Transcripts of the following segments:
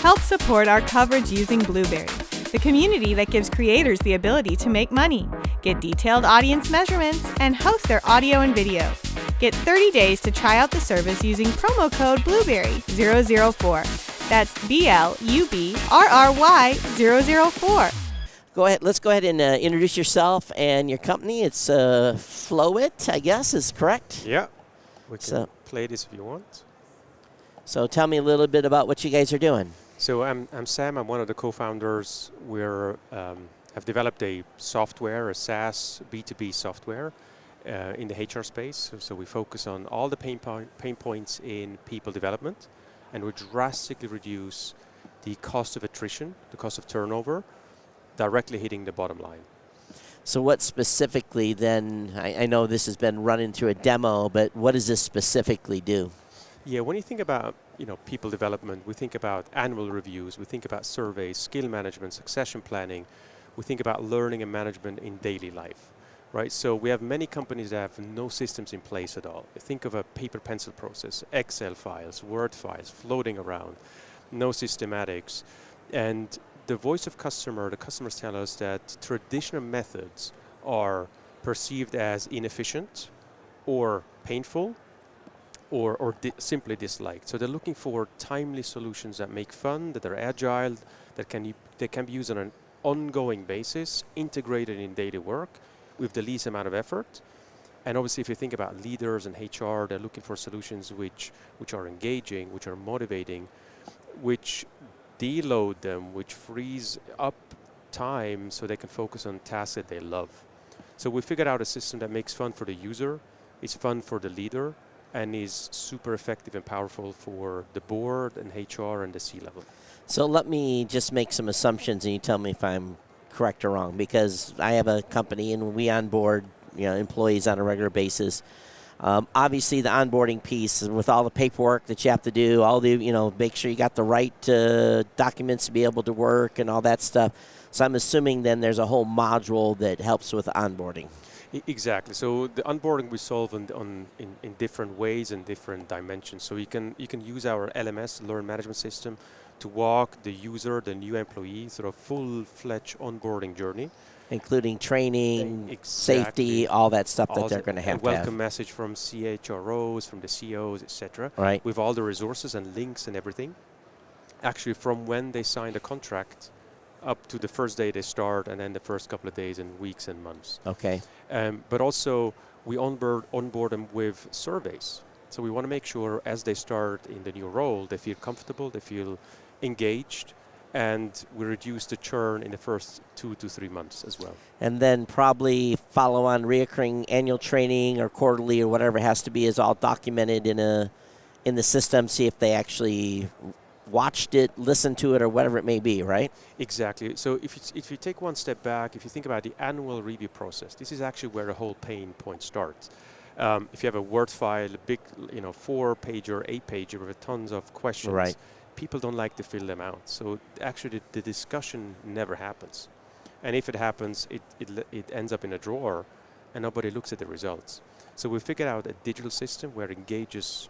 help support our coverage using Blueberry, the community that gives creators the ability to make money, get detailed audience measurements, and host their audio and video. Get 30 days to try out the service using promo code Blueberry004. That's BLUBRRY004. Go ahead. Let's go ahead and introduce yourself and your company. It's FlowIt, I guess, is correct? Yeah. We can play this if you want. So tell me a little bit about what you guys are doing. So I'm Sam. I'm one of the co-founders. We're have developed a software, a SaaS B2B software in the HR space. So we focus on all the pain points in people development, and we drastically reduce the cost of attrition, the cost of turnover, directly hitting the bottom line. So what specifically then, I know this has been running through a demo, but what does this specifically do? Yeah, when you think about people development, we think about annual reviews, we think about surveys, skill management, succession planning, we think about learning and management in daily life, right? So we have many companies that have no systems in place at all. Think of a paper pencil process, Excel files, Word files floating around, no systematics. And the voice of customer, the customers tell us that traditional methods are perceived as inefficient or painful or simply disliked. So they're looking for timely solutions that make fun, that are agile, that can be used on an ongoing basis, integrated in daily work with the least amount of effort. And obviously if you think about leaders and HR, they're looking for solutions which are engaging, which are motivating, which deload them, which frees up time so they can focus on tasks that they love. So we figured out a system that makes fun for the user, is fun for the leader, and is super effective and powerful for the board and HR and the C-level. So let me just make some assumptions and you tell me if I'm correct or wrong, because I have a company and we onboard employees on a regular basis. Obviously, the onboarding piece with all the paperwork that you have to do, all the make sure you got the right documents to be able to work and all that stuff. So I'm assuming then there's a whole module that helps with onboarding. Exactly. So the onboarding we solve in different ways and different dimensions. So you can use our LMS, Learn Management System, to walk the user, the new employee, through a full-fledged onboarding journey. Including training, exactly. Safety, all that stuff that they're going to have. A welcome message from CHROs, from the CEOs, etc. Right. With all the resources and links and everything. Actually, from when they sign the contract up to the first day they start, and then the first couple of days and weeks and months. Okay. But also, we onboard them with surveys. So we want to make sure as they start in the new role, they feel comfortable, they feel engaged, and we reduce the churn in the first 2 to 3 months as well. And then probably follow on reoccurring annual training or quarterly or whatever it has to be is all documented in the system. See if they actually watched it, listened to it, or whatever it may be, right? Exactly. So if you take one step back, if you think about the annual review process, this is actually where the whole pain point starts. If you have a Word file, a big 4-pager, 8-pager with tons of questions, right. People don't like to fill them out. So actually the discussion never happens. And if it happens, it ends up in a drawer and nobody looks at the results. So we figured out a digital system where it engages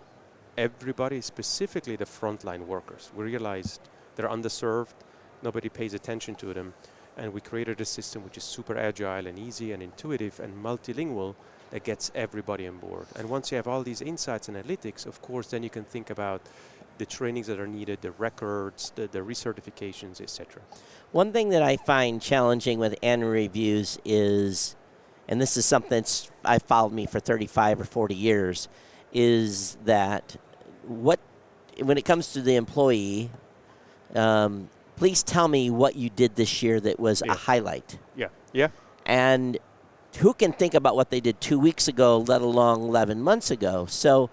everybody, specifically the frontline workers. We realized they're underserved, nobody pays attention to them, and we created a system which is super agile and easy and intuitive and multilingual that gets everybody on board. And once you have all these insights and analytics, of course, then you can think about the trainings that are needed, the records, the recertifications, etc. One thing that I find challenging with annual reviews is, and this is something that's I've followed me for 35 or 40 years, is that when it comes to the employee, please tell me what you did this year that was a highlight. Yeah. And who can think about what they did 2 weeks ago, let alone 11 months ago? So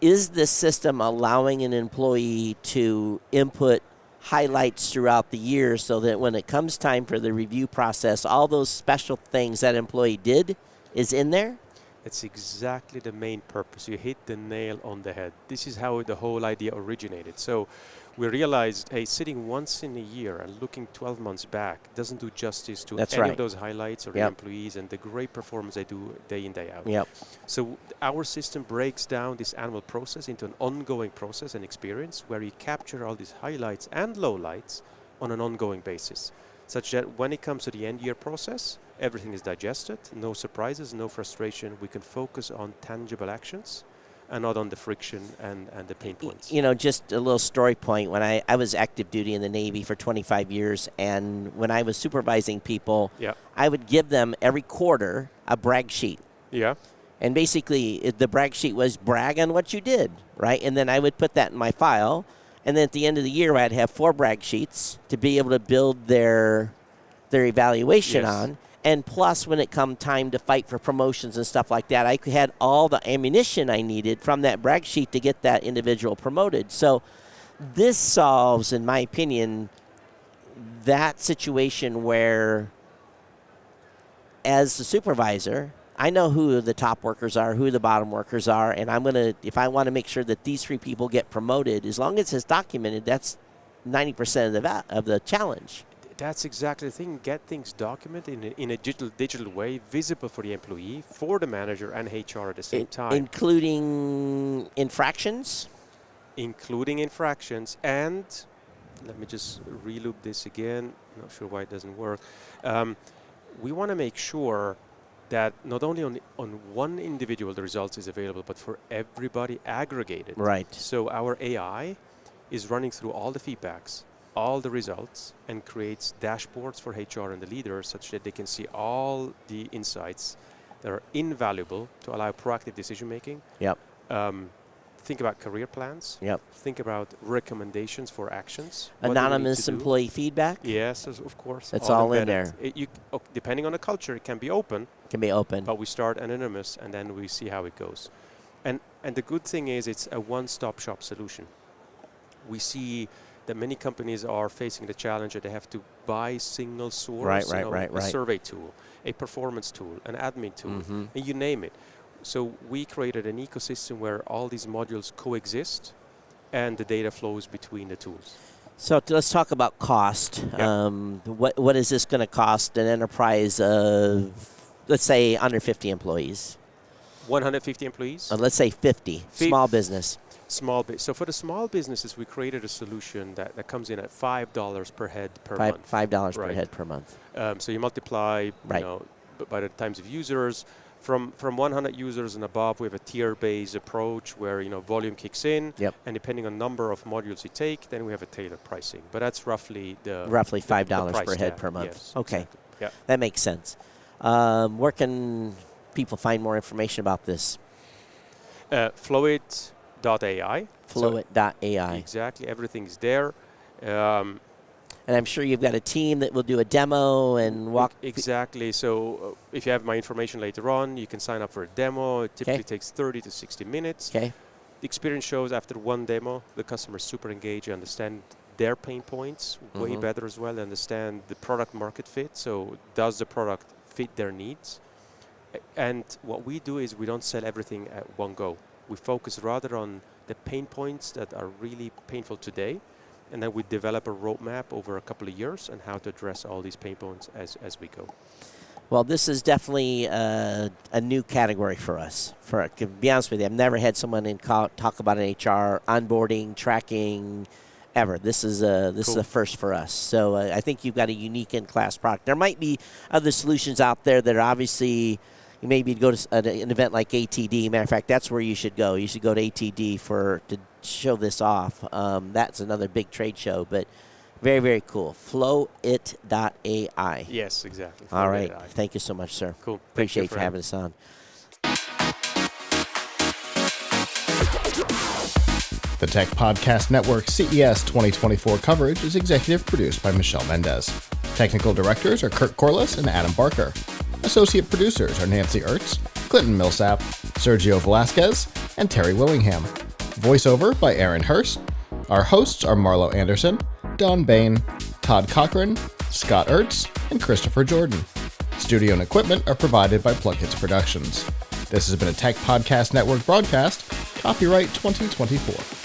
is this system allowing an employee to input highlights throughout the year so that when it comes time for the review process, all those special things that employee did is in there? It's exactly the main purpose. You hit the nail on the head. This is how the whole idea originated. So we realized, hey, sitting once in a year and looking 12 months back doesn't do justice to any of those highlights or the employees and the great performance they do day in, day out. So our system breaks down this annual process into an ongoing process and experience where you capture all these highlights and lowlights on an ongoing basis, such that when it comes to the end year process, everything is digested, no surprises, no frustration. We can focus on tangible actions and not on the friction and the pain points. You know, just a little story point. When I was active duty in the Navy for 25 years, and when I was supervising people, I would give them every quarter a brag sheet. And basically, the brag sheet was brag on what you did, right? And then I would put that in my file. And then at the end of the year, I'd have 4 brag sheets to be able to build their evaluation on. And plus, when it come time to fight for promotions and stuff like that, I had all the ammunition I needed from that brag sheet to get that individual promoted. So this solves, in my opinion, that situation where, as the supervisor, I know who the top workers are, who the bottom workers are, and I'm going to, if I want to make sure that these 3 people get promoted, as long as it's documented, that's 90% of the challenge. That's exactly the thing. Get things documented in a digital way, visible for the employee, for the manager, and HR at the same time. Including infractions? Including infractions. And let me just reloop this again. Not sure why it doesn't work. We want to make sure that not only on one individual the results is available, but for everybody aggregated. Right. So our AI is running through all the feedbacks, all the results, and creates dashboards for HR and the leaders such that they can see all the insights that are invaluable to allow proactive decision making. Think about career plans. Think about recommendations for actions. Anonymous employee feedback. Yes, of course. It's all in there. Depending on the culture, it can be open. But we start anonymous, and then we see how it goes. And the good thing is it's a one-stop shop solution. We see that many companies are facing the challenge that they have to buy single source, a survey tool, a performance tool, an admin tool, and you name it. So we created an ecosystem where all these modules coexist and the data flows between the tools. So let's talk about cost. What is this going to cost an enterprise of, let's say, under 50 employees? 150 employees? Let's say 50. Small business. So for the small businesses, we created a solution that comes in at $5 per head per month. $5 per head per month. So you multiply, by the times of users. From 100 users and above, we have a tier-based approach where volume kicks in, and depending on number of modules you take, then we have a tailored pricing. But that's roughly $5 per head per month. Yes, okay, exactly. That makes sense. Where can people find more information about this? FlowIt.ai. FlowIt.ai. Exactly, everything's there. And I'm sure you've got a team that will do a demo and walk. Exactly. So if you have my information later on, you can sign up for a demo. It typically takes 30 to 60 minutes. The experience shows after one demo, the customer is super engaged. You understand their pain points way better as well. They understand the product market fit. So does the product fit their needs? And what we do is we don't sell everything at one go. We focus rather on the pain points that are really painful today. And then we develop a roadmap over a couple of years on how to address all these pain points as we go. Well, this is definitely a new category for us. To be honest with you, I've never had someone talk about an HR onboarding, tracking, ever. This is a first for us. So I think you've got a unique in-class product. There might be other solutions out there that are obviously. You maybe go to an event like ATD. Matter of fact, that's where you should go. You should go to ATD to show this off. That's another big trade show, but very, very cool. FlowIt.ai. Yes, exactly. All right. Thank you so much, sir. Cool. Appreciate you for having us on. The Tech Podcast Network CES 2024 coverage is executive produced by Michelle Mendez. Technical directors are Kurt Corliss and Adam Barker. Associate producers are Nancy Ertz, Clinton Millsap, Sergio Velasquez, and Terry Willingham. Voiceover by Aaron Hurst. Our hosts are Marlo Anderson, Don Bain, Todd Cochran, Scott Ertz, and Christopher Jordan. Studio and equipment are provided by PLUGHITZ Productions. This has been a Tech Podcast Network broadcast, copyright 2024.